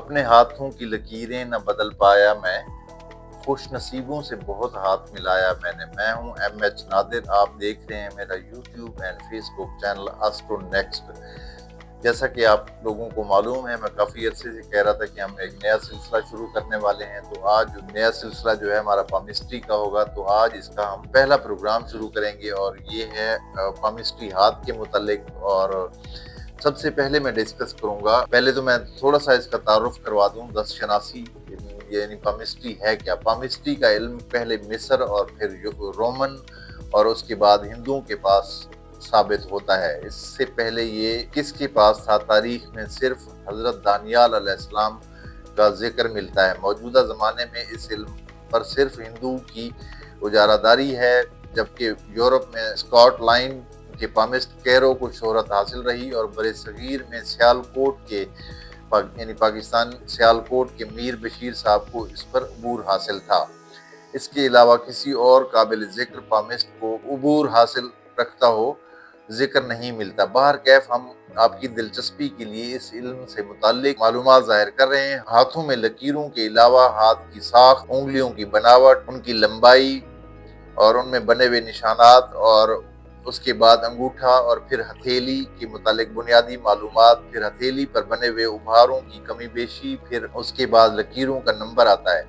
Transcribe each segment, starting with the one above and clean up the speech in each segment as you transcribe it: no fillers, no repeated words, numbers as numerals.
اپنے ہاتھوں کی لکیریں نہ بدل پایا میں، خوش نصیبوں سے بہت ہاتھ ملایا میں نے۔ میں ہوں ایم ایچ نادر، آپ دیکھ رہے ہیں میرا YouTube and Facebook channel astro next. جیسا کہ آپ لوگوں کو معلوم ہے، میں کافی عرصے سے کہہ رہا تھا کہ ہم ایک نیا سلسلہ شروع کرنے والے ہیں، تو آج نیا سلسلہ جو ہے ہمارا پامسٹری کا ہوگا۔ تو آج اس کا ہم پہلا پروگرام شروع کریں گے اور یہ ہے پامسٹری ہاتھ کے متعلق۔ اور سب سے پہلے میں ڈسکس کروں گا، پہلے تو میں تھوڑا سا اس کا تعارف کروا دوں، دست شناسی یعنی پامسٹری ہے کیا۔ پامسٹری کا علم پہلے مصر اور پھر رومن اور اس کے بعد ہندوؤں کے پاس ثابت ہوتا ہے۔ اس سے پہلے یہ کس کے پاس تھا، تاریخ میں صرف حضرت دانیال علیہ السلام کا ذکر ملتا ہے۔ موجودہ زمانے میں اس علم پر صرف ہندو کی اجارہ داری ہے، جبکہ یورپ میں اسکاٹ لائن کے پامسٹ کیرو کو شہرت حاصل رہی اور برصغیر میں سیالکوٹ کے یعنی پاکستان سیالکوٹ کے میر بشیر صاحب کو اس پر عبور حاصل تھا۔ اس کے علاوہ کسی اور قابل ذکر پامسٹ کو عبور حاصل رکھتا ہو ذکر نہیں ملتا۔ بہرکیف ہم آپ کی دلچسپی کے لیے اس علم سے متعلق معلومات ظاہر کر رہے ہیں۔ ہاتھوں میں لکیروں کے علاوہ ہاتھ کی ساخت، انگلیوں کی بناوٹ، ان کی لمبائی اور ان میں بنے ہوئے نشانات، اور اس کے بعد انگوٹھا اور پھر ہتھیلی کے متعلق بنیادی معلومات، پھر ہتھیلی پر بنے ہوئے ابھاروں کی کمی بیشی، پھر اس کے بعد لکیروں کا نمبر آتا ہے،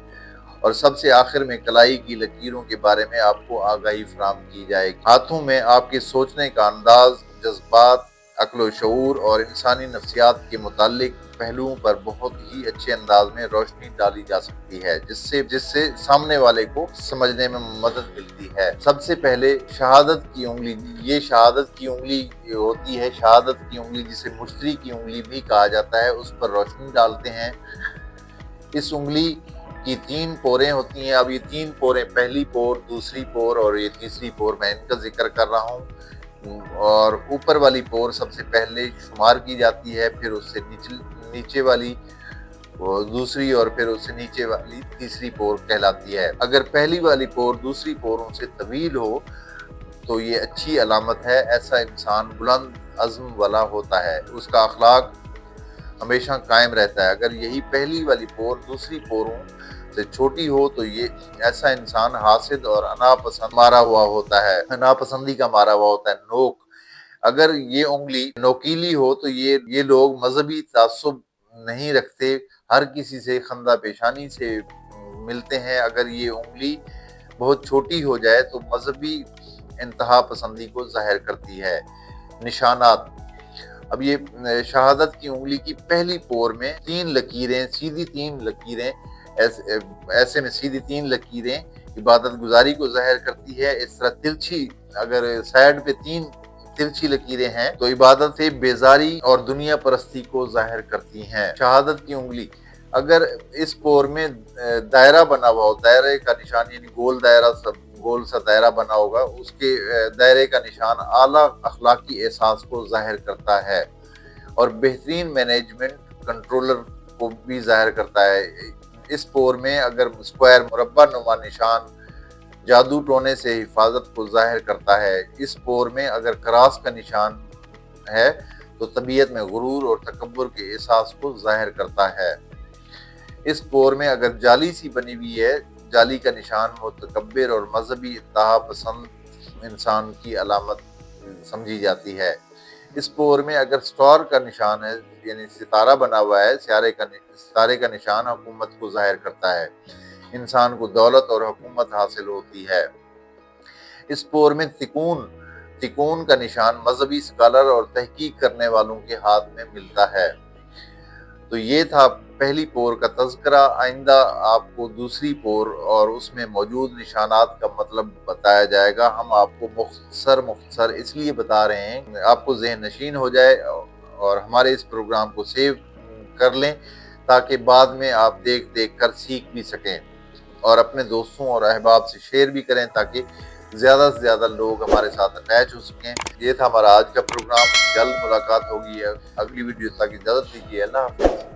اور سب سے آخر میں کلائی کی لکیروں کے بارے میں آپ کو آگاہی فراہم کی جائے گی۔ ہاتھوں میں آپ کے سوچنے کا انداز، جذبات، عقل و شعور اور انسانی نفسیات کے متعلق پہلوؤں پر بہت ہی اچھے انداز میں روشنی ڈالی جا سکتی ہے، جس سے سامنے والے کو سمجھنے میں مدد ملتی ہے۔ سب سے پہلے شہادت کی انگلی، یہ شہادت کی انگلی ہوتی ہے، شہادت کی انگلی جسے مشتری کی انگلی بھی کہا جاتا ہے، اس پر روشنی ڈالتے ہیں۔ اس انگلی کی 3 پوریں ہوتی ہیں۔ اب یہ 3 پوریں، پہلی پور، دوسری پور اور یہ تیسری پور، میں ان کا ذکر کر رہا ہوں۔ اور اوپر والی پور سب سے پہلے شمار کی جاتی ہے، پھر اس سے نیچے والی دوسری، اور پھر اس سے نیچے والی تیسری پور کہلاتی ہے۔ اگر پہلی والی پور دوسری پوروں سے طویل ہو تو یہ اچھی علامت ہے، ایسا انسان بلند عزم والا ہوتا ہے، اس کا اخلاق ہمیشہ قائم رہتا ہے۔ اگر یہی پہلی والی پور دوسری پوروں سے چھوٹی ہو تو یہ ایسا انسان حاسد اور ناپسند مارا ہوا ہوتا ہے، ناپسندی کا مارا ہوا ہوتا ہے۔ نوک، اگر یہ انگلی نوکیلی ہو تو یہ لوگ مذہبی تعصب نہیں رکھتے، ہر کسی سے خندہ پیشانی سے ملتے ہیں۔ اگر یہ انگلی بہت چھوٹی ہو جائے تو مذہبی انتہا پسندی کو ظاہر کرتی ہے۔ نشانات، اب یہ شہادت کی انگلی کی پہلی پور میں 3 لکیریں، سیدھی 3 لکیریں، ایسے میں سیدھی 3 لکیریں عبادت گزاری کو ظاہر کرتی ہے۔ اس طرح ترچھی، اگر سائڈ پہ 3 ترچھی لکیریں ہیں تو عبادت سے بیزاری اور دنیا پرستی کو ظاہر کرتی ہیں۔ شہادت کی انگلی، اگر اس پور میں دائرہ بنا ہوا ہو، دائرے کا نشان یعنی گول سا دائرہ بنا ہوگا، اس کے دائرے کا نشان اعلیٰ اخلاقی احساس کو ظاہر کرتا ہے اور بہترین مینجمنٹ کنٹرولر کو بھی ظاہر کرتا ہے۔ اس پور میں اگر اسکوائر مربع نما نشان جادو ٹونے سے حفاظت کو ظاہر کرتا ہے۔ اس پور میں اگر کراس کا نشان ہے تو طبیعت میں غرور اور تکبر کے احساس کو ظاہر کرتا ہے۔ اس پور میں اگر جالی سی بنی ہوئی ہے، جالی کا نشان متکبر اور مذہبی انتہا پسند انسان کی علامت سمجھی جاتی ہے۔ اس پور میں اگر سٹار کا نشان ہے یعنی ستارہ بنا ہوا ہے، ستارے کا نشان حکومت کو ظاہر کرتا ہے، انسان کو دولت اور حکومت حاصل ہوتی ہے۔ اس پور میں تکون کا نشان مذہبی اسکالر اور تحقیق کرنے والوں کے ہاتھ میں ملتا ہے۔ تو یہ تھا پہلی پور کا تذکرہ۔ آئندہ آپ کو دوسری پور اور اس میں موجود نشانات کا مطلب بتایا جائے گا۔ ہم آپ کو مختصر اس لیے بتا رہے ہیں آپ کو ذہن نشین ہو جائے اور ہمارے اس پروگرام کو سیو کر لیں تاکہ بعد میں آپ دیکھ کر سیکھ بھی سکیں اور اپنے دوستوں اور احباب سے شیئر بھی کریں تاکہ زیادہ سے زیادہ لوگ ہمارے ساتھ اٹیچ ہو سکیں۔ یہ تھا ہمارا آج کا پروگرام، جلد ملاقات ہوگی اگلی ویڈیو تک، اجازت دیجیے، اللہ حافظ۔